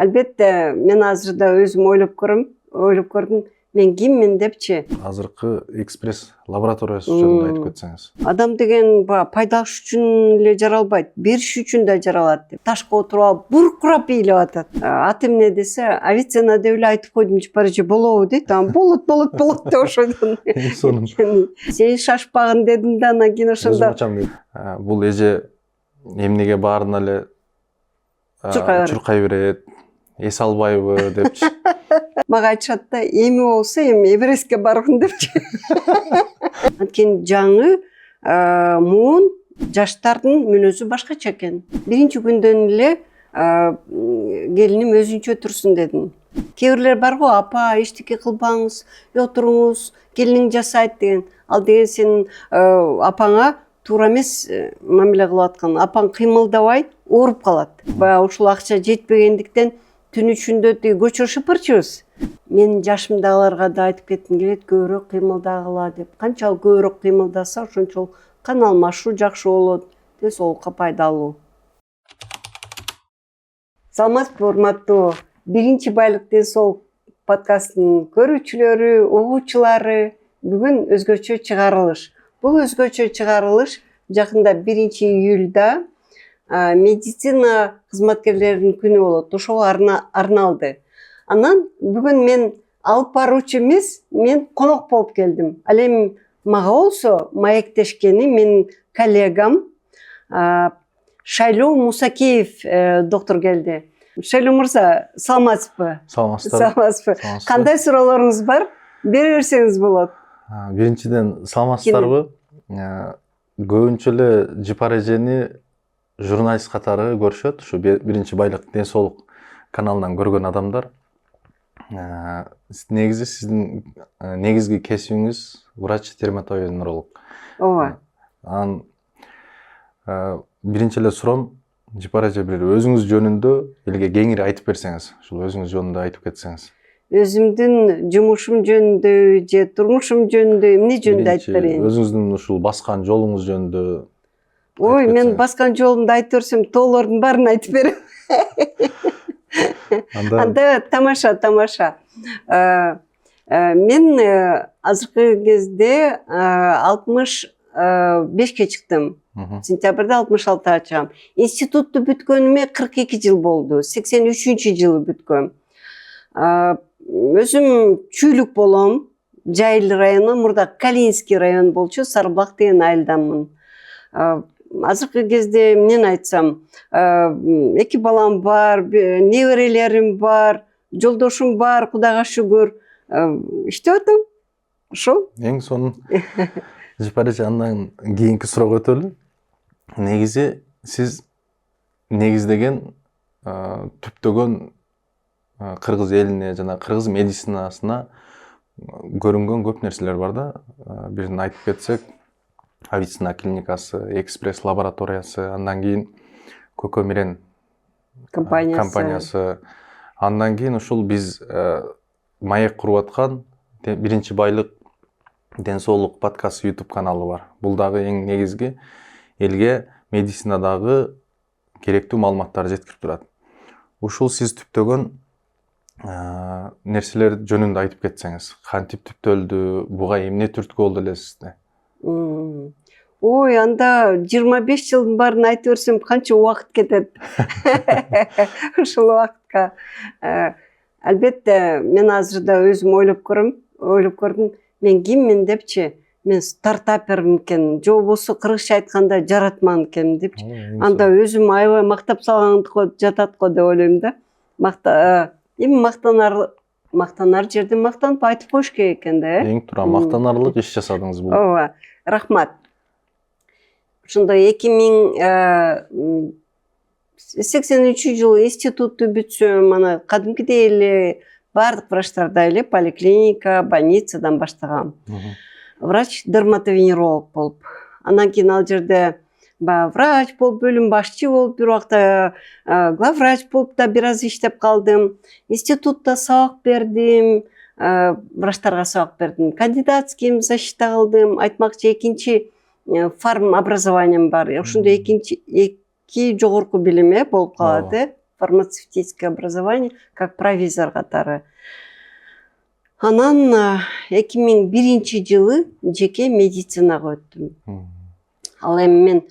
Албетте, мен азыр да өзүм ойлоп көрдүм, мен киммин депчи. Азыркы экспресс лабораториясы жөнүндө айтып кетсеңиз. Адам деген пайдалаш үчүн эле жаралбайт, бериш үчүн да жаралат деп. Ташка отуруп алып, буркурап ыйлап атат. Аты эмне десе, Авиценна деп эле айтып койдум, парыжы болобу дейт. Болот деп ошодон. Сен шашпагын дедим да, анан кийин ошондо. Бул эже эмнеге баарын эле чуркай берет, эс албайбы депчи. Мага айтышат да, эми болсо эми Эверестке баргын депчи. Анткени жаңы муун жаштардын мүнөзү башкача экен. Биринчи күндөн эле келиним өзүнчө турсун дедим. Кээ бирлер бар го, апа эчтеке кылбаңыз, отуруңуз, келиниң жасайт деген. Ал деген сенин апаңа туура эмес мамиле кылып аткан. Апаң кыймылдабай ооруп калат. Баягы ушул акча жетпегендиктен түн ичинде көчө шыпырчубуз. Мен жашымдагыларга да айтып кетким келет, көбүрөөк кыймылдагыла деп. Канчалык көбүрөөк кыймылдаса, ошончолук кан алмашуу жакшы болот, ден соолукка пайдалуу. Саламатсызбы, урматтуу биринчи байлык ден соолук подкастынын көрүүчүлөрү, угуучулары. Бүгүн өзгөчө чыгарылыш. Бул өзгөчө чыгарылыш жакында 1-июлда медицина кызматкерлеринин күнү болот. Ошого арналды. Анан бүгүн мен алып баруучу эмес, мен конок болуп келдим. Ал эми мага болсо маектешкени менин коллегам Шайлуу Мусакеев доктор келди. Шайлуу мырза, саламатсызбы? Саламатсызбы. Кандай суроолоруңуз бар? Бере берсеңиз болот. Биринчиден, саламатсыздарбы? Көбүнчө эле Жипар эжени журналист катары көрүшөт. Ушу биринчи байлык ден соолук каналынан көргөн адамдар. Негизи сиздин негизги кесибиңиз врач-дерматовенеролог. Ооба. Анан биринчи эле суроом, Жипар эже бир өзүңүз жөнүндө элге кеңири айтып берсеңиз, ушул өзүңүз жөнүндө айтып кетсеңиз. Өзүмдүн жумушум жөнүндө же турмушум жөнүндө эмне жөнүндө айтып берейин? Өзүңүздүн ушул баскан жолуңуз жөнүндө. Ой, мен баскан жолумду айтып берсем, тоолордун баарын айтып берем. Анда тамаша. Мен азыркы кезде 65 чыктым. Сентябрда 66 чыгам. Институтту бүткөнүмө 42 жыл болду. 83-жылы бүткөм. Өзүм чүйлүк болом. Жайыл району, мурда Калининский район болчу, Сарыбулак деген айылданмын. Азыркы кезде эмнени айтсам, 2 балам бар, неберелерим бар, жолдошум бар, Кудайга шүгүр. Иштеп атам. Ошол. Эң сонун. Жипар эже, андан кийинки суроого өтөлү. Негизи сиз негиздеген түптөгөн кыргыз элине жана кыргыз медицинасына көрүнгөн көп нерселер бар да. Бирин айтып кетсек, Авиценна клиникасы, экспресс лабораториясы, андан кийин Көкөмирен компаниясы. Андан кийин ушул биз маек куруп аткан биринчи байлык ден соолук подкаст YouTube каналы бар. Бул дагы эң негизги элге медицинадагы керектүү маалыматтарды жеткирип турат. Ушул сиз түптөгөн нерселер жөнүндө айтып кетсеңиз, кантип түптөлдү, буга эмне түрткү болду элесизде? Ой, анда 25 жылдын баарын айтып берсем, канча убакыт кетет. Ушул убакытка. Албетте, мен азыр да өзүм ойлоп көрдүм, мен киммин депчи. Мен стартапермин экен, же болбосо кыргызча айтканда жаратман экен депчи. Анда өзүм аябай мактап салгандыкка жатат го деп ойлойм да. Эми мактанар жерде мактанып айтып коюш керек экен да, Эң туура мактанарлык иш жасадыңыз бул. Ооба, рахмат. Ошондой 2083-жылы институтту бүтсөм, ана кадимкидей эле бардык врачтарда эле поликлиника, больницадан баштагам. Врач-дерматовенеролог болуп. Андан кийин ал жерде врач болуп, бөлүм башчы болуп, бир убакта главврач болуп да бир аз иштеп калдым. Институтта сабак бердим, врачтарга сабак бердим. Кандидатским защита кылдым. Айтмакчы, экинчи фарм образованием бар. Ошондо эки жогорку билим болуп калат, фармацевтическое образование как провизор катары. Анан 2001 жылы жеке медицинага өттүм. Ал эми мен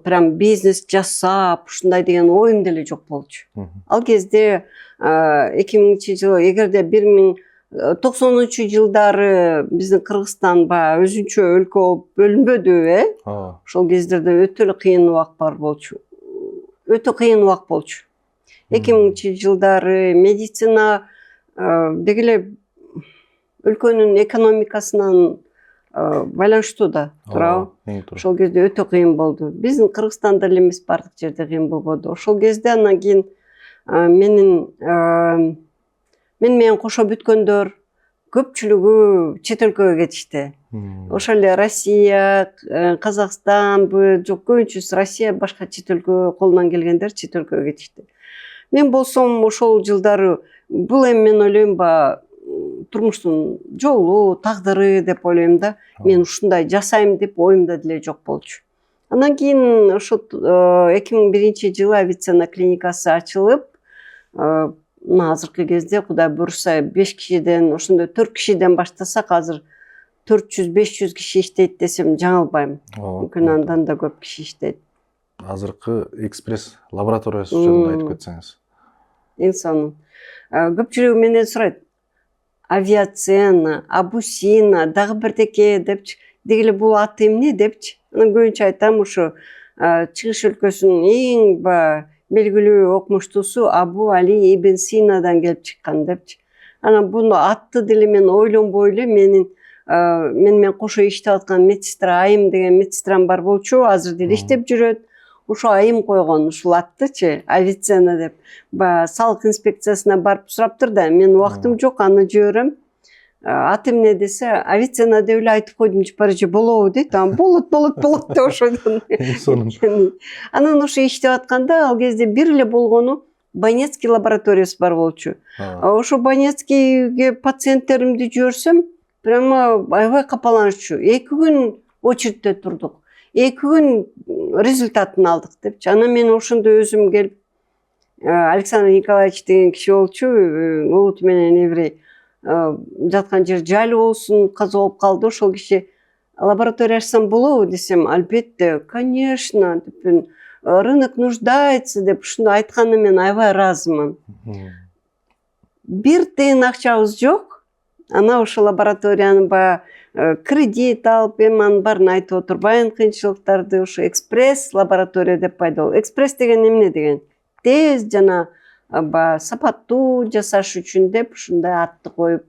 прям бизнес жасап, ушундай деген оюм деле жок болчу. Ал кезде 2000 жылы, эгерде 1990 жылдары биздин Кыргызстан баягы өзүнчө өлкө болуп бөлүнбөдү, ошол кездерде өтө эле кыйын убак бар болчу. Өтө кыйын убак болчу. 2000 жылдары медицина деги эле өлкөнүн экономикасынан байланыштуу да, туурабы? Ошол кезде өтө кыйын болду. Биздин Кыргызстанда эле эмес, бардык жерде кыйын болбоду. Ошол кезде андан кийин мен менен кошо бүткөндөр көпчүлүгү чет өлкөгө кетишти. Ошол эле Россия, Казакстан, жок, көбүнчөсү Россия, башка чет өлкө колунан келгендер чет өлкөгө кетишти. Мен болсом ошол жылдары бул эми мен ойлойм турмуштун жолу, тагдыры деп ойлойм да. Мен ушундай жасайм деп оюмда деле жок болчу. Андан кийин ошо 2001 жылы авиценна клиникасы ачылып, азыркы кезде Кудай буйрса 5 кишиден, ошондой 4 кишиден баштасак, азыр 400-500 киши иштейт десем жаңылбайм. Мүмкүн андан да көп киши иштейт. Азыркы экспресс лабораториясы жөнүндө айтып кетсеңиз. Эң сонун. Көпчүлүгү менден сурайт: авиацена, абусина, дагы бирдеке депчи, дегеле бул аты эмне депчи. Анан көбүнчө айтам, ушу чыгыш өлкөсүнүн эң белгилүү окумуштуусу Абу Али ибн Синадан келип чыккан депчи. Анан буну атты деле мен ойлонбой эле менен кошо иштеп аткан медсестра Айым деген медсестрам бар болчу, азыр деле иштеп жүрөт. Ошо Айым койгон ушул аттычы, авиценна деп. Салык инспекциясына барып сураптыр да, мен убактым жок, аны жиберем. Аты эмне десе, авиценна деп эле айтып койдум, же болобу дейт. Болот деп ошодон. Анан ошо иштеп атканда, ал кезде бир эле болгону Банецкий лабораториясы бар болчу. Ошо Банецкийге пациенттеримди жиберсем, прямо аябай капаланышчу. 2 күн очередте турдук. 2 күн результатын алдык депчи. Анан мен ошондо өзүм келип, Александр Николаевич деген киши болчу, улут менен еврей, жаткан жер жайлуу болсун, каза болуп калды. Ошол киши: лаборатория ачсам болобу десем, албетте, конечно, деп, рынок нуждается деп ушуну айтканына мен аябай ыраазымын. Бир тыйын акчабыз жок. Ана ошол лабораторияны кредит алып, эми анын баарын айтып отурбайын, кыйынчылыктарды. Ошо экспресс лаборатория деп пайда болду. Экспресс деген эмне деген? Тез жана сапаттуу жасаш үчүн деп ушундай атты коюп,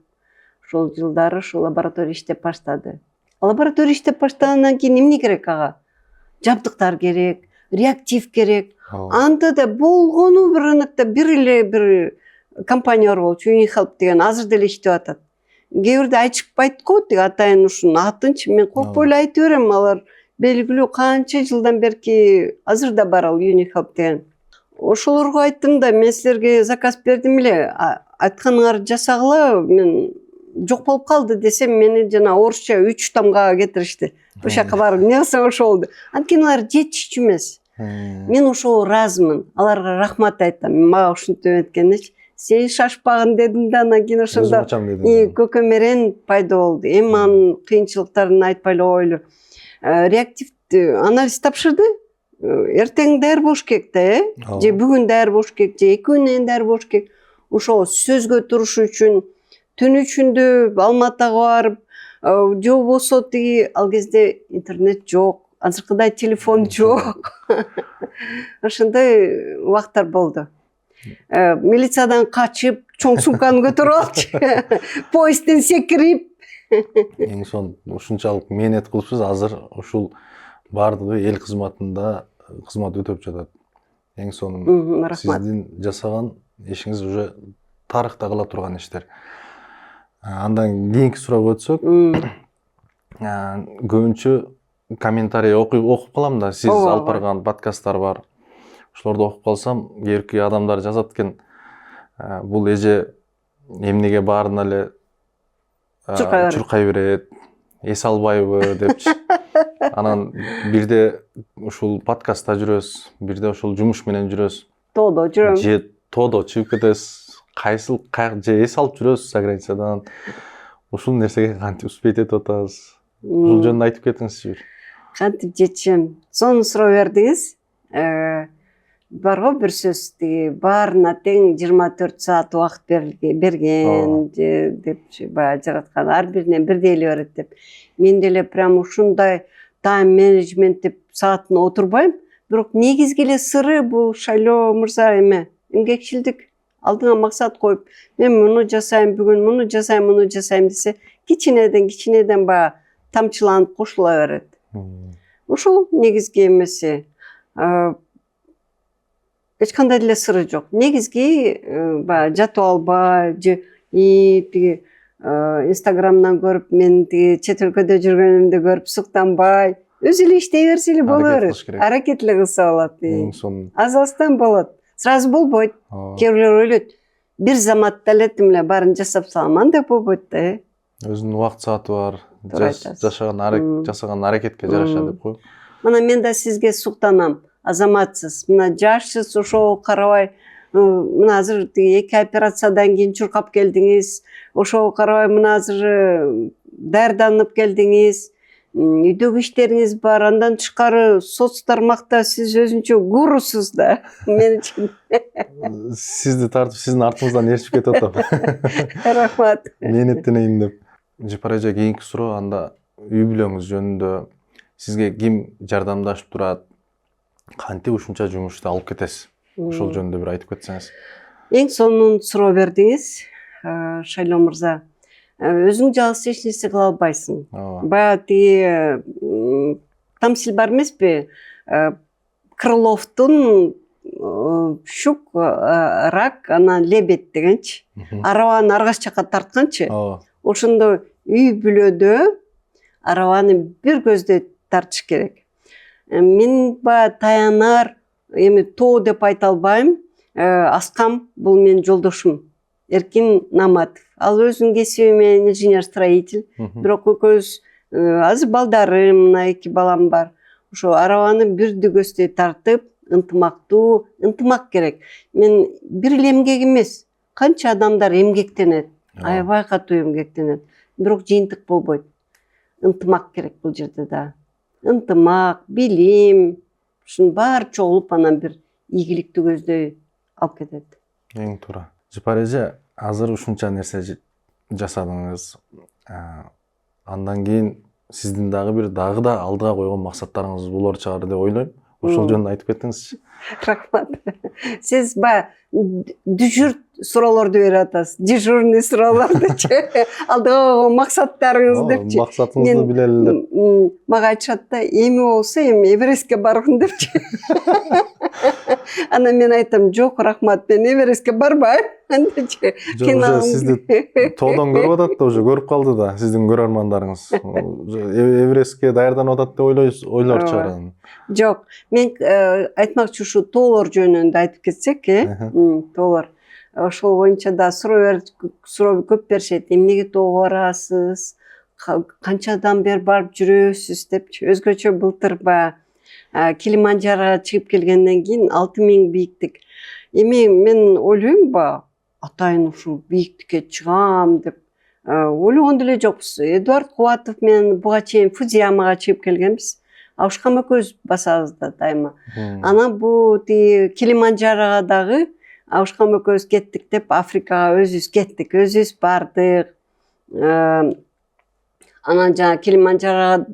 ошол жылдары ошол лаборатория иштеп баштады. Лаборатория иштеп баштагандан кийин эмне керек ага? Жабдыктар керек, реактив керек. Анда да болгону рынокто бир эле бир компания бар болчу, Unihelp деген, азыр деле иштеп атат. Кээ бирде айтышпайт го, тиги атайын ушунун атынчы. Мен коркпой эле айтып берем, алар белгилүү канча жылдан берки, азыр да бар ал Unihelp деген. Ошолорго айттым да, мен силерге заказ бердим эле, айтканыңарды жасагыла, мен жок болуп калды десем, мени жана орусча 3 тамгага кетиришти. Ошол жака барып эмне кылсаң ошол болду. Анткени алар жетишчү эмес. Мен ошого ыраазымын. Аларга рахмат айтам. Мага ушинтип эметкеничи. Сен шашпагын дедим да, анан кийин ошондо көкөмөрен пайда болду. Эми анын кыйынчылыктарын айтпай эле коелу. Реактивди анализ тапшырды. Эртең даяр болуш керек да, же бүгүн даяр болуш керек, же 2 күндөн даяр болуш керек. Ошо сөзгө туруш үчүн түн ичинде Алматыга барып, же болбосо тиги ал кезде интернет жок, азыркыдай телефон жок. Ошондой убактар болду. Милициядан качып, чоң сумканы көтөрүп алчу. Поездден секирип. Эң сон ушунчалык мээнет кылыпсыз, азыр ушул бардыгы эл кызматында кызмат өтөп жатат. Эң сонун. Рахмат. Сиздин жасаган ишиңиз уже тарыхта кала турган иштер. Андан кийинки суроого өтсөк, көбүнчө комментарий окуп калам да, сиз алып барган подкасттар бар. Ошолорду окуп калсам, кээ адамдар жазат экен, бул эже эмнеге баарын эле чуркай берет, эс албайбы депчи. Анан бирде ушул подкастта жүрөбүз, бирде ошол жумуш менен жүрөбүз. Тоодо жүрөм. Же тоодо чыгып кетесиз, кайсыл же эс алып жүрөсүз заграницадан. Ушул нерсеге кантип успеть этип атасыз? Ушул жөнүндө айтып кетиңизчи бир. Кантип жетишем? Сону суроо бердиңиз. Бар го бир сөз, тиги баарына тең 24 саат убакыт берген деп баягы жараткан, ар бирине бирдей эле берет деп. Мен деле прям ушундай тайм менеджмент деп саатын отурбайм. Бирок негизги эле сыры бул Шайлоо мырза эмгекчилдик. Алдыңа максат коюп, мен муну жасайм бүгүн, муну жасайм десе, кичинеден баягы тамчыланып кошула берет. Ушул негизги эмеси. Эч кандай деле сыры жок. Негизги баягы жатып албай же тиги Инстаграмдан көрүп, мен тиги чет өлкөдө жүргөнүмдү көрүп суктанбай, өзү эле иштей берсе эле боло берет. Аракет эле кылса болот. Аз-аздан болот. Сразу болбойт. Кээ бирлер ойлойт, бир заматта эле тим эле баарын жасап салам, андай болбойт да. Өзүнүн убакыт сааты бар. Жасаган аракетке жараша деп коюп. Мына мен да сизге суктанам. Азаматсыз, мына жашсыз, ошого карабай, мына азыр тиги 2 операциядан кийин чуркап келдиңиз, ошого карабай мына азыр даярданып келдиңиз, үйдөгү иштериңиз бар, андан тышкары соц тармакта сиз өзүнчө гурусуз да, мен үчүн. Сизди тартып, сиздин артыңыздан ээрчип кетип атам. Рахмат. Мээнеттенейин деп. Жапар эже, кийинки суроо анда үй бүлөңүз жөнүндө сизге ким жардамдашып турат? Кантип ушунча жумушты алып кетесиз? Ошол жөнүндө бир айтып кетсеңиз. Эң сонун суроо бердиңиз, Шайлоо мырза. Өзүң жалгыз эч нерсе кыла албайсың. Баягы тиги тамсил бар эмеспи? Крыловдун шук, рак, анан лебедь дегенчи. Арабаны аргаш жакка тартканчы. Ошондой үй бүлөдө арабаны бир көздөй тартыш керек. Мен баягы таянар, эми тоо деп айта албайм. Аскам бул менин жолдошум. Эркин Наматов. Ал өзүнүн кесиби менен инженер-строитель. Бирок экөөбүз азыр балдарым, мына 2 балам бар. Ошо арабаны бирди көздөй тартып, ынтымак керек. Мен бир эле эмгек эмес, канча адамдар эмгектенет, аябай катуу эмгектенет. Бирок жыйынтык болбойт. Ынтымак керек бул жерде да. Ынтымак, билим, ушунун баары чогулуп анан бир ийгиликти көздөй алып кетет. Эң туура. Жапар эже, азыр ушунча нерсе жасадыңыз. Андан кийин сиздин дагы да алдыга койгон максаттарыңыз болор чыгар деп ойлойм. Ошол жөнүндө айтып кетиңизчи. Рахмат. Сиз дежурт суроолорду берип атасыз. Дежурный суроолордучу. Алдыга койгон максаттарыңыз депчи. Максатыңызды билели деп. Мага айтышат да, эми болсо Эверестке баргын депчи. Анан мен айтам, жок, рахмат, мен Эверестке барбайм. Андачы. Уже сизди тоодон көрүп атат да, уже көрүп калды да сиздин көрөрмандарыңыз. Эверестке даярданып атат деп ойлор чыгар. Жок, мен айтмакчы ушу тоолор жөнүндө айтып кетсек, тоолор. Ошол боюнча да суроо көп беришет. Эмнеге тоого барасыз? Канчадан бери барып жүрөсүз депчи. Өзгөчө былтыр Килиманджароға чыгып келгенден кийин 6000 бийиктик. Эми мен ойлойм атайын ушул бийиктикке чыгам деп ойлогон деле жокпуз. Эдуард Кубатов менен буга чейин Фудзиямага чыгып келгенбиз. Аушкам экөөбүз басабыз да дайыма. Анан бу Килиманджароға дагы Аушкам экөөбүз кеттик деп Африкага өзүбүз кеттик, өзүбүз бардык. Анан жана Килиманджароға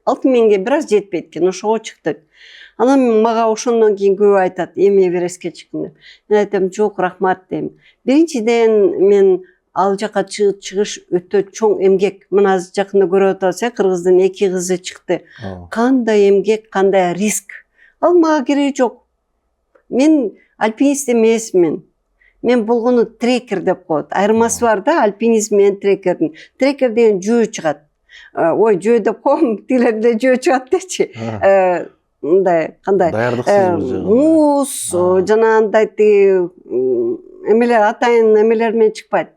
6000ге бир аз жетпейт экен, ошого чыктык. Анан мага ошондон кийин көп айтат, эми Эверестке чыктым деп. Мен айтам, жок, рахмат дейм. Биринчиден мен ал жака чыгыш өтө чоң эмгек. Мына азыр жакында көрүп атабыз, кыргыздын 2 кызы чыкты. Кандай эмгек, кандай риск. Ал мага кереги жок. Мен альпинист эмесмин. Мен болгону трекер деп коет. Айырмасы бар да альпинизм менен трекердин. Трекер деген жөө чыгат. Ой, жөө деп коем, тилерде жөө чыгат дечи. Мындай, кандай? Даярдыксыз муз, жана андай эмелер, атайын эмелер менен чыкпайт.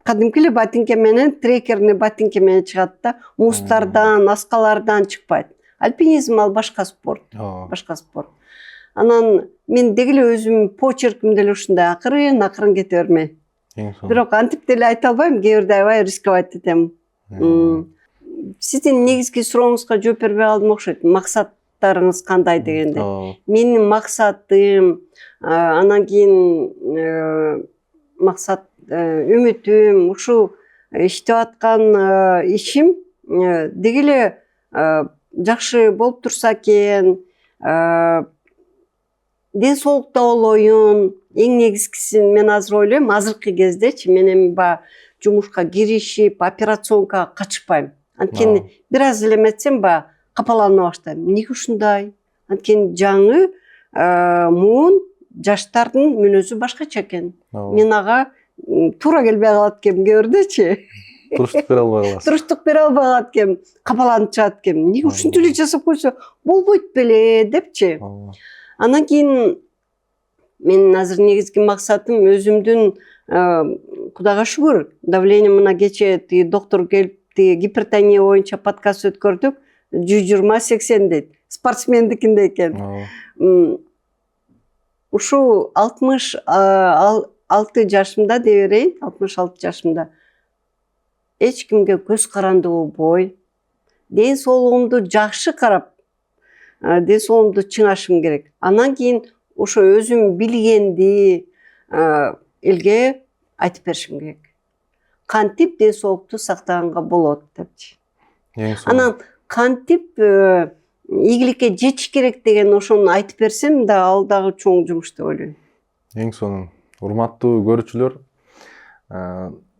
Кадимки эле ботинке менен, трекерный ботинке менен чыгат да, музтардан, аскалардан чыкпайт. Альпинизм ал башка спорт. Башка спорт. Анан мен деги эле өзүм почерким деле ушундай акырын кете бермей. Бирок антип деле айта албайм, кээ бирде аябай рисковать этем. Сиздин негизги сурооңузга жооп бербей калдым окшойт. Максаттарыңыз кандай дегенде. Менин максатым, анан кийин максат үмүтүм ушул иштеп аткан ишим деги эле жакшы болуп турса экен, ден соолукта болоюн. Эң негизгисин мен азыр ойлойм, азыркы кездечи мен эми баягы жумушка киришип, операционкага качпайм. Анткени бир аз эле эметсем баягы капалана баштайм. Эмнеге ушундай? Анткени жаңы муун жаштардын мүнөзү башкача экен. Мен ага туура келбей калат экенмин кээ бирдечи. Туруштук бере албай каласыз. Туруштук бере албай калат экенмин, капаланып чыгат экенмин. Эмнеге ушинтип эле жасап койсо болбойт беле депчи. Анан кийин менин азыр негизги максатым өзүмдүн, Кудайга шүгүр, давлением мына кече тиги доктор келип гипертония боюнча подкаст өткөрдүк. 120-80 дейт. Спортсмендикинде экен. Ушул 66 жашымда дей берейин, 66 жашымда эч кимге көз каранды болбой, ден соолугумду жакшы карап, ден соолугумду чыңашым керек. Анан кийин ошо өзүм билгенди элге айтып беришим керек. Кантип ден соолукту сактаганга болот депчи. Анан кантип ийгиликке жетиш керек деген ошону айтып берсем да ал дагы чоң жумуш деп ойлойм. Эң сонун. Урматтуу көрүүчүлөр,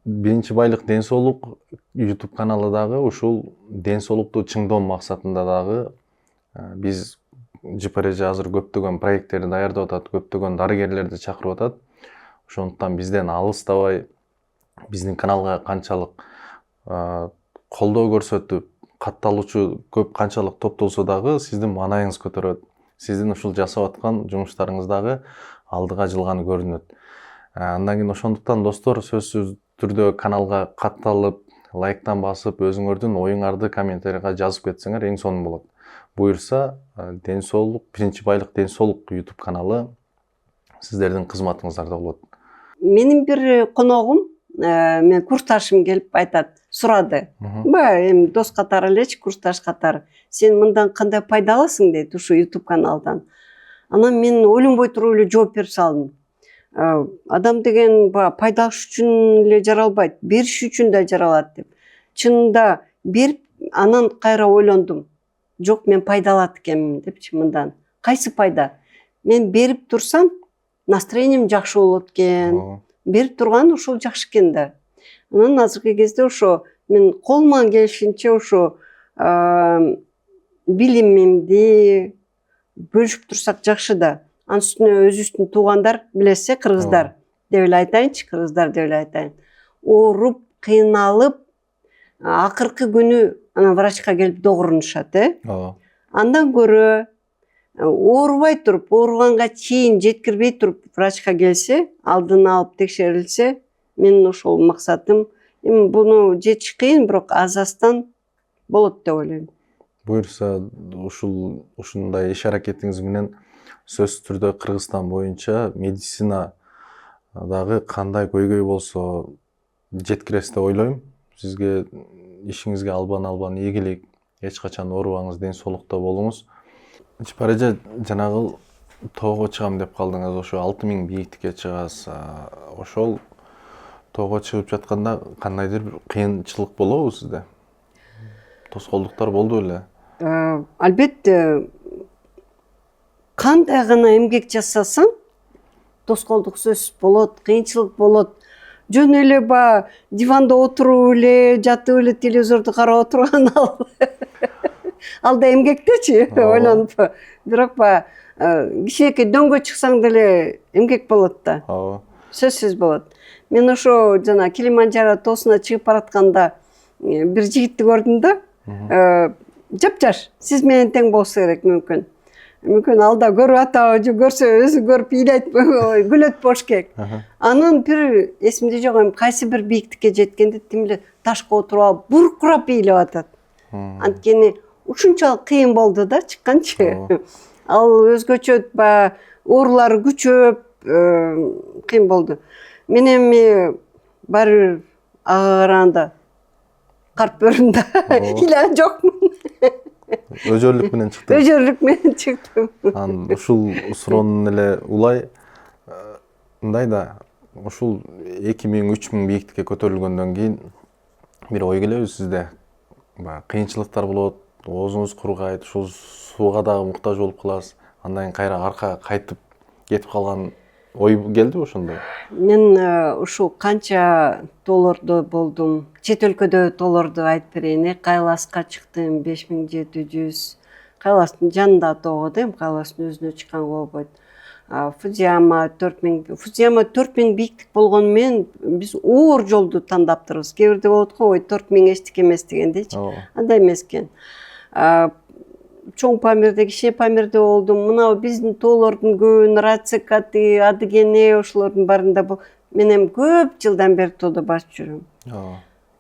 биринчи байлык ден соолук YouTube каналы дагы ушул ден соолукту чыңдоо максатында дагы биз ЖПРЖ азыр көптөгөн проекттерди даярдап атат, көптөгөн дарыгерлерди чакырып атат. Ошондуктан бизден алыстабай биздин каналга канчалык колдоо көрсөтүп, катталуучу көп канчалык топтолсо дагы сиздин маанайыңыз көтөрөт. Сиздин ушул жасап аткан жумуштарыңыз дагы алдыга жылганы көрүнөт. Андан кийин ошондуктан достор сөзсүз түрдө каналга катталып, лайктан басып, өзүңөрдүн оюңарды комментарийга жазып кетсеңер эң сонун болот. Буюрса, ден соолук, биринчи байлык ден соолук YouTube каналы сиздердин кызматыңыздарда болот. Менин бир коногум, мен курсташым келип айтат, сурады. Эми дос катары элечи, курсташ катары. Сен мындан кандай пайда аласың дейт ушу YouTube каналдан. Анан мен ойлонбой туруп эле жооп берип салдым. Адам деген пайда алыш үчүн эле жаралбайт, бериш үчүн да жаралат деп. Чынында берип, анан кайра ойлондум. Жок, мен пайда алат экенмин депчи мындан. Кайсы пайда? Мен берип турсам, настроением жакшы болот экен. Берип турган ушул жакшы экен да. Анан азыркы кезде ошо мен колуман келишинче ошо билимимди бөлүшүп турсак жакшы да. Анын үстүнө өзүбүздүн туугандар, билесиз, кыргыздар деп эле айтайынчы, кыргыздар деп эле айтайын. Ооруп, кыйналып, акыркы күнү анан врачка келип догурунушат, Андан көрө оорубай туруп, ооруганга чейин жеткирбей туруп врачка келсе, алдын алып текшерилсе, менин ошол максатым. Эми буну жетиш кыйын, бирок аз-аздан болот деп ойлойм. Буюрса, ушундай иш аракетиңиз менен сөзсүз түрдө Кыргызстан боюнча медицина дагы кандай көйгөй болсо жеткиресиз деп ойлойм. Сизге ишиңизге албан ийгилик, эч качан оорубаңыз, ден соолукта болуңуз. ЖПРЖ жанагы тоого чыгам деп калдыңыз, ошо 6000 бийиктикке чыгасыз. Ошол тоого чыгып жатканда кандайдыр бир кыйынчылык болобу сизде? Тоскоолдуктар болду беле? Албетте, кандай гана эмгек жасасаң, тоскоолдук сөзсүз болот, кыйынчылык болот. Жөн эле диванда отуруп эле, жатып эле телевизорду карап отурган ал да эмгектечи, ойлонуп. Бирок кичинекей дөңгө чыксаң деле эмгек болот да. Сөзсүз болот. Мен ошо жана Килиманджаро тоосуна чыгып баратканда бир жигитти көрдүм да. Жапжаш, сиз менен тең болсо керек мүмкүн. Мүмкүн ал да көрүп атабы, же көрсө өзү көрүп ыйлайт, күлөт болуш керек. Анан бир эсимде жок, эми кайсы бир бийиктикке жеткенде тим эле ташка отуруп алып, буркурап ыйлап атат. Анткени ушунчалык кыйын болду да чыкканчы. ал өзгөчө баягы оорулары күчөп кыйын болду. Мен эми баары бир ага караганда карп бөрүмдө илан жокмун. Өжөрлүк менен чыктым. Өжөрлүк менен чыктым. Анан ушул суроонун эле улай мындай да ушул 2000-3000 бийиктикке көтөрүлгөндөн кийин бир ой келеби сизде? Баягы кыйынчылыктар болот, оозуңуз кургайт, ушул сууга дагы муктаж болуп каласыз. Андан кийин кайра аркага кайтып кетип калган ой келдиби ошондой? Мен ушул канча тоолордо болдум. Чет өлкөдө тоолорду айтып берейин. Кайласка чыктым 5700. Кайластын жанында тоого да, Кайластын өзүнө чыкканга болбойт. Фудзияма 4000. Фудзияма 4000 бийиктик болгону менен биз оор жолду тандаптырбыз. Кээ бирде болот го, ой 4000 эчтеке эмес дегендейчи. Андай эмес экен. Чоң Памирде, Кичине Памирде болдум. Мына биздин тоолордун көбүн Рацикаты, Адыгене ошолордун барында мен эми көп жылдан бери тоодо басып жүрөм.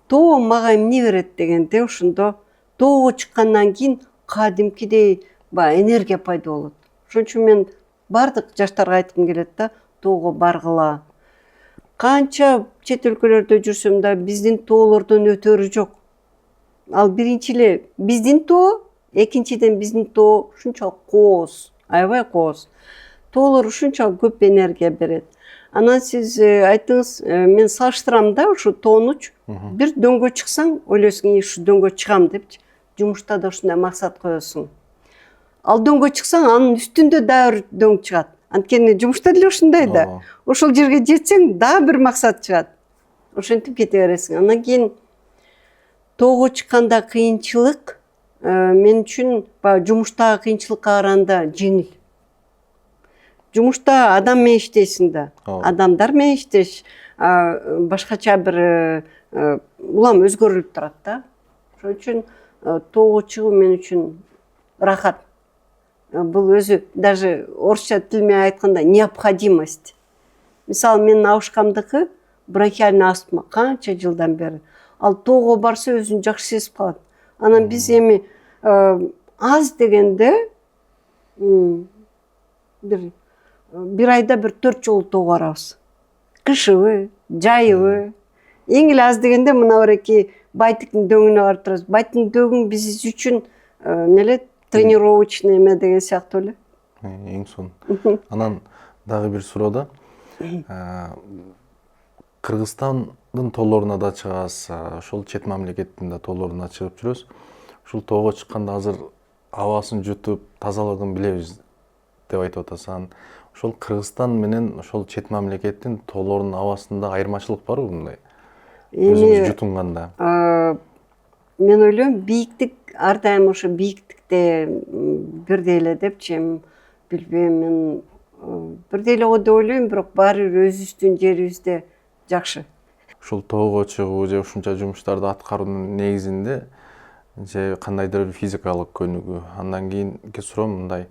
Тоо мага эмне берет дегенде ошондо тоого чыккандан кийин кадимкидей баягы энергия пайда болот. Ошон үчүн мен бардык жаштарга айткым келет да, тоого баргыла. Канча чет өлкөлөрдө жүрсөм да биздин тоолордон өтөрү жок. Ал биринчи эле биздин тоо, экинчиден биздин тоо ушунчалык кооз, аябай кооз. Тоолор ушунчалык көп энергия берет. Анан сиз айттыңыз, мен салыштырам да ушу тоонучу. Бир дөңгө чыксаң, ойлойсуң, ушу дөңгө чыгам депчи. Жумушта да ушундай максат коесуң. Ал дөңгө чыксаң, анын үстүндө дагы бир дөң чыгат. Анткени жумушта деле ушундай да. Ошол жерге жетсең, дагы бир максат чыгат. Ошентип кете бересиң. Андан кийин тоого чыкканда кыйынчылык мен үчүн баягы жумуштагы кыйынчылыкка караганда жеңил. Жумушта адам менен иштейсиң да. Адамдар менен иштеш башкача бир улам өзгөрүлүп турат да. Ошон үчүн тоого чыгуу мен үчүн рахат. Бул өзү даже орусча тил менен айтканда необходимость. Мисалы менин абышкамдыкы бронхиальный астма канча жылдан бери. Ал тоого барса өзүн жакшы сезип калат. Анан биз эми аз дегенде бир айда бир 4 жолу тоого барабыз. Кышыбы, жайыбы. Эң эле аз дегенде мына бареки Байтиктин дөңүнө барып турабыз. Байтиктин дөңү биз үчүн эмне тренировочный эме деген сыяктуу эле. Эң сонун. Анан дагы бир суроо да. Кыргызстандын тоолоруна да чыгасыз, ошол чет мамлекеттин да тоолоруна чыгып жүрөсүз. Ушул тоого чыкканда азыр абасын жутуп, тазалыгын билебиз деп айтып атасың. Ошол Кыргызстан менен ошол чет мамлекеттин тоолорунун абасында айырмачылык барбы мындай? Өзүңүз жутунганда. Мен ойлойм, бийиктик ар дайым ошо бийиктикте бирдей эле депчи, билбейм, мен бирдей эле го деп ойлойм, бирок баары бир өзүбүздүн жерибизде жакшы. Ушул тоого чыгуу же ушунча жумуштарды аткаруунун негизинде же кандайдыр бир физикалык көнүгүү. Андан кийинки суроом мындай: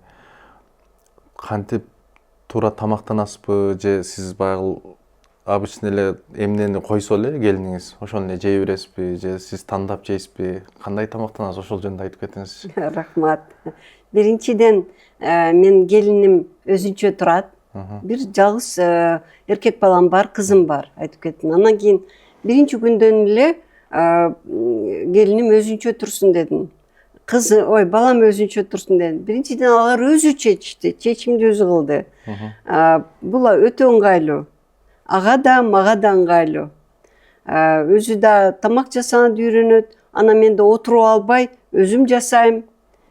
кантип туура тамактанасызбы же сиз баягы обычно эле эмнени койсо эле келиниңиз ошону эле жей бересизби же сиз тандап жейсизби? Кандай тамактанасыз? Ошол жөнүндө айтып кетиңизчи. Рахмат. Биринчиден мен келиним өзүнчө турат. Бир жалгыз эркек балам бар, кызым бар, айтып кеттим. Андан кийин биринчи күндөн эле келиним өзүнчө турсун дедим. Балам өзүнчө турсун дедим. Биринчиден алар өзү чечти, чечимди өзү кылды. Бул өтө ыңгайлуу. Ага да, мага да ыңгайлуу. Өзү да тамак жасаганды үйрөнөт. Анан мен да отуруп албай, өзүм жасайм.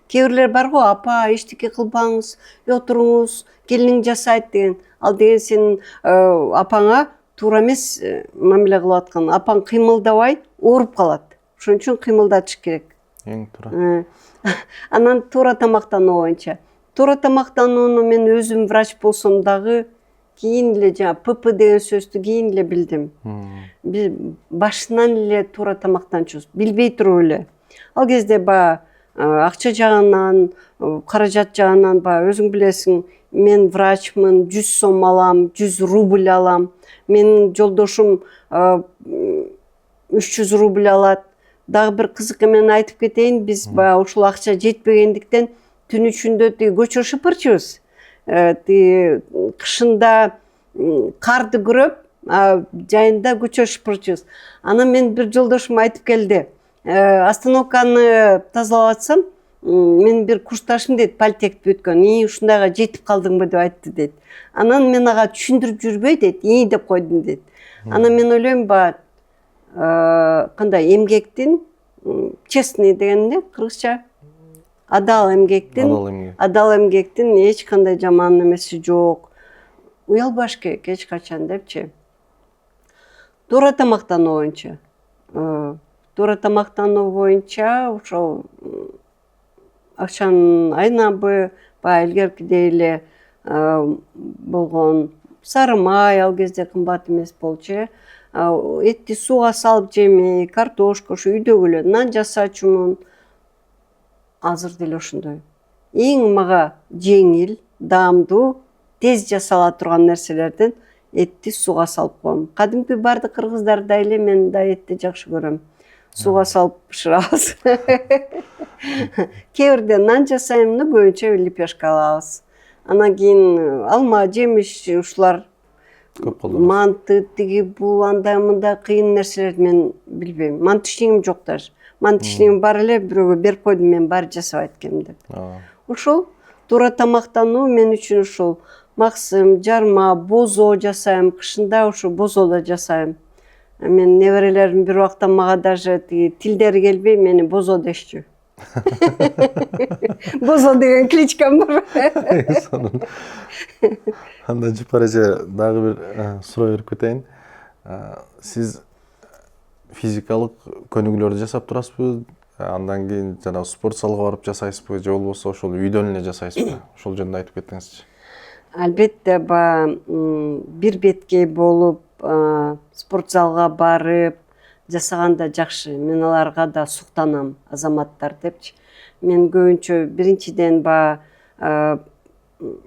Кээ бирлер бар го, апа, эчтеке кылбаңыз, отуруңуз, келиниң жасайт деген. Ал деген сенин апаңа туура эмес мамиле кылып аткан. Апаң кыймылдабай ооруп калат. Ошон үчүн кыймылдатыш керек. Эң туура. Анан туура тамактануу боюнча. Туура тамактанууну мен өзүм врач болсом дагы кийин эле ПП деген сөздү кийин эле билдим. Биз башынан эле туура тамактанчубуз, билбей туруп эле. Ал кезде акча жагынан, каражат жагынан өзүң билесиң, мен врачмын, 100 сом алам, 100 рубль алам. Менин жолдошум 300 рубль алат. Дагы бир кызык эмени айтып кетейин, биз ушул акча жетпегендиктен түн ичинде тиги көчө шыпырчубуз. Тиги кышында карды күрөп, жайында көчө шыпырчубуз. Анан мен бир жолдошум айтып келди. Остановканы тазалап атсам, мен бир курсташым дейт, политехти бүткөн. Ушундайга жетип калдыңбы деп айтты дейт. Анан мен ага түшүндүрүп жүрбөй дейт, деп койдум дейт. Анан мен ойлойм, кандай эмгектин честный деген эмне кыргызча? Адал эмгектин эч кандай жаман эмеси жок. Уялбаш керек эч качан депчи. Туура тамактануу боюнча ошол акчанын айнабы, илгеркидей эле болгон сары май ал кезде кымбат эмес болчу. Этти сууга салып жемей, картошка, ушу үйдөгү эле нан жасачумун. Азыр деле ошондой. Эң мага жеңил, даамдуу, тез жасала турган нерселерден этти сууга салып коем. Кадимки бардык кыргыздардай эле мен да этти жакшы көрөм. Сууга салып бышырабыз. Кээ бирде нан жасайм, көбүнчө лепешка алабыз. Анан кийин алма, жемиш ушулар көп колдоносуз. Манты, тиги бул андай мындай кыйын нерселерди мен билбейм. Мантиштигим жок даже. Мантиштигим бар эле, бирөөгө берип койдум, мен баары жасап айткем деп. Ошол туура тамактануу мен үчүн ушул максым, жарма, бозо жасайм. Кышында ушу бозо да жасайм. Мен неберелерим бир убакта мага даже тиги тилдери келбей мени бозо дешчү. Бозо деген кличкам бар. Анда Жыпар эже дагы бир суроо берип кетейин. Сиз физикалык көнүгүүлөрдү жасап турасызбы? Андан кийин жана спорт залга барып жасайсызбы, же болбосо ошол үйдөн эле жасайсызбы? Ошол жөнүндө айтып кетсеңизчи. Албетте, бир беткей болуп, спорт залга барып жасаганда жакшы. Мен аларга да суктанам, азаматтар депчи. Мен көбүнчө биринчиден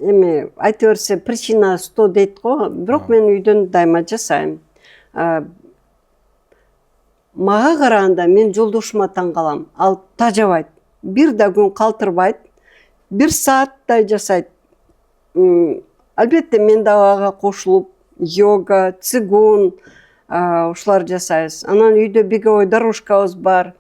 эми айта берсе причина 100 дейт го, бирок мен үйдөн дайыма жасайм. Мага караганда мен жолдошума таң калам. Ал тажабайт. Бир да күн калтырбайт. 1 сааттай жасайт. Албетте мен да ага кошулуп, йога, цигун ушулар жасайбыз. Анан үйдө беговой дорожкабыз бар.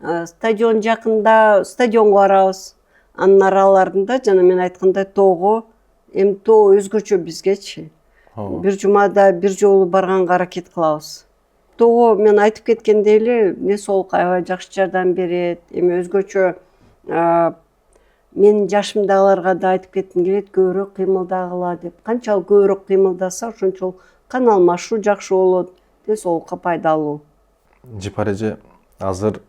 Стадион жакында, стадионго барабыз. Анын араларында жана мен айткандай тоого, эми тоо өзгөчө бизгечи. Бир жумада бир жолу барганга аракет кылабыз. Тоого мен айтып кеткендей эле несолук аябай жакшы жардам берет. Эми өзгөчө мен жашымдагыларга да айтып кетким келет, көбүрөөк кыймылдагыла деп. Канчалык көбүрөөк кыймылдаса, ошончолук кан алмашуу жакшы болот, деңсоолукка пайдалуу. Жыпар эже, азыр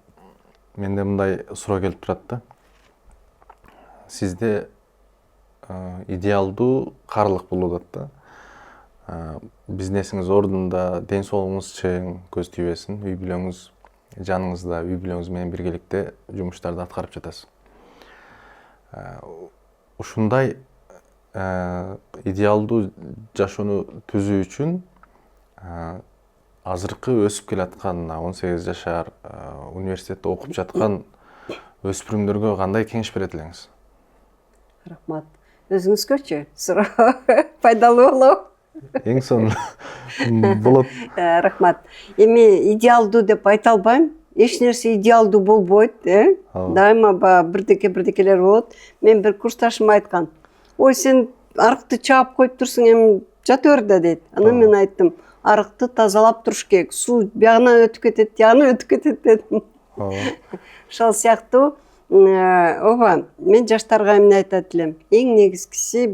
менде мындай суроо келип турат да. Сизде идеалдуу каарылык болуп атат да. Бизнесиңиз ордунда, ден соолугуңуз чең, көз тийбесин, үй бүлөңүз жаныңызда, үй бүлөңүз менен биргеликте жумуштарды аткарып жатасыз. Ушундай идеалдуу жашоону түзүү үчүн азыркы өсүп келаткан 18 жашар университетте окуп жаткан өспүрүмдөргө кандай кеңеш берет элеңиз? Рахмат. Өзүңүзгөчү суроо пайдалуу болобу? Эң сонун болот. Рахмат. Эми идеалдуу деп айта албайм. Эч нерсе идеалдуу болбойт, Дайыма бирдекелер болот. Мен бир курсташым айткан. Ой, сен арыкты чаап коюп турсуң, эми жата бер да дейт. Анан мен айттым, арыкты тазалап туруш керек. Суу биягынан өтүп кетет, тиягынан өтүп кетет дедим. Ошол сыяктуу мен жаштарга эмне айтат элем? Эң негизгиси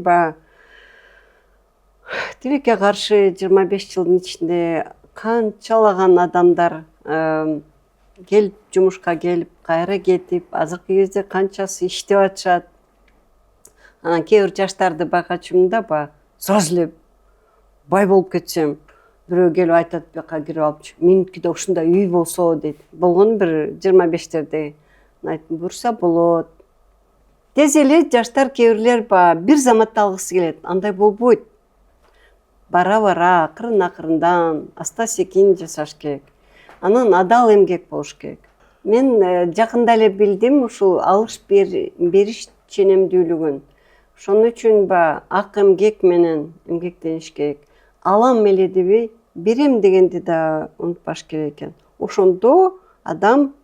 тилекке каршы 25 жылдын ичинде канчалаган адамдар келип, жумушка келип, кайра кетип, азыркы кезде канчасы иштеп атышат. Анан кээ бир жаштарды байкачумун да, сразу эле бай болуп кетсем, бирөө келип айтат, бияка кирип алыпчы, меникиде ушундай үй болсо дейт. Болгону бир 25-терде. Айттым, бурса болот. Тез эле жаштар кээ бирлер бир заматта алгысы келет. Андай болбойт. Бара-бара, акырын-акырындан, аста-секин жасаш керек. Анан адал эмгек болуш керек. Мен жакында эле билдим, ушул алыш бериш ченемдүүлүгүн. Ошон үчүн ак эмгек менен эмгектениш керек. Алам эледиби, берем дегенди да унутпаш керек экен. Ошондо адам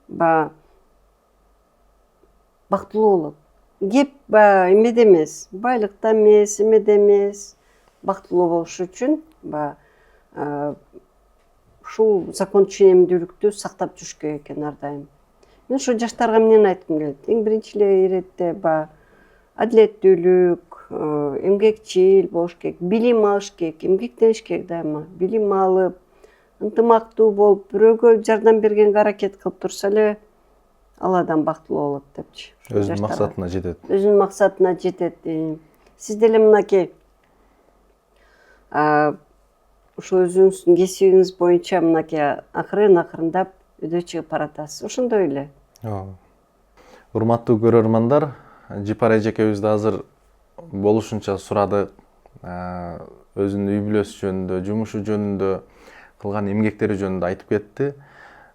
бактылуу болот. Кеп эмеде эмес, байлыкта эмес, эмеде эмес. Бактылуу болуш үчүн ушул закон ченемдүүлүктү сактап жүрүш керек экен ар дайым. Мен ушу жаштарга эмнени айткым келет? Эң биринчи иретте адилеттүүлүк, эмгекчил болуш керек, билим алыш керек, эмгектениш керек дайыма. Билим алып, ынтымактуу болуп, бирөөгө жардам бергенге аракет кылып турса эле ал адам бактылуу болот депчи. Өзүнүн максатына жетет. Өзүнүн максатына жетет. Сиз деле мынакей ошо өзүңүздүн кесибиңиз боюнча мынакей акырындап өйдө чыгып баратасыз. Ошондой эле. Урматтуу көрөрмандар, Жипар эжекебизди азыр болушунча сурадык. Өзүнүн үй бүлөсү жөнүндө, жумушу жөнүндө, кылган эмгектери жөнүндө айтып кетти.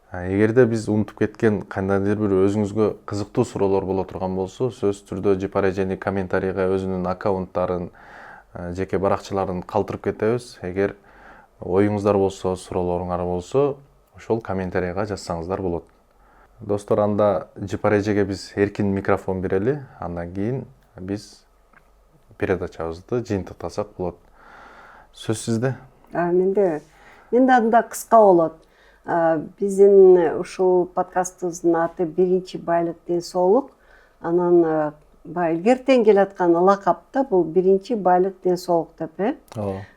Эгерде биз унутуп кеткен кандайдыр бир өзүңүзгө кызыктуу суроолор боло турган болсо, сөзсүз түрдө Жипар эжени комментарийга өзүнүн аккаунттарын, жеке баракчаларын калтырып кетебиз. Эгер оюңуздар болсо, суроолоруңар болсо, ошол комментарийга жазсаңыздар болот. Достор, анда Жипар эжеге биз эркин микрофон берели, андан кийин биз передачабызды жыйынтыктасак болот. Сөз сизде. Менде анда кыска болот. Биздин ушул подкастыбыздын аты «Биринчи байлык ден соолук». Анан илгертен келаткан лакап да бул «Биринчи байлык ден соолук» деп,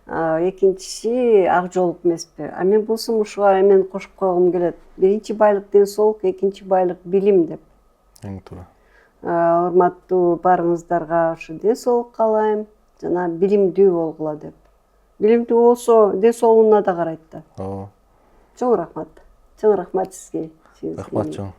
экинчиси ак жоолук эмеспи. Мен болсом ушуга эмен кошуп койгум келет. Биринчи байлык ден соолук, экинчи байлык билим деп. Эң туура. Урматтуу баарыңыздарга ушу ден соолук каалайм, жана билимдүү болгула деп. Билимдүү болсо ден соолугуна да карайт да. Чоң рахмат. Чоң рахмат сизге. Рахмат чоң.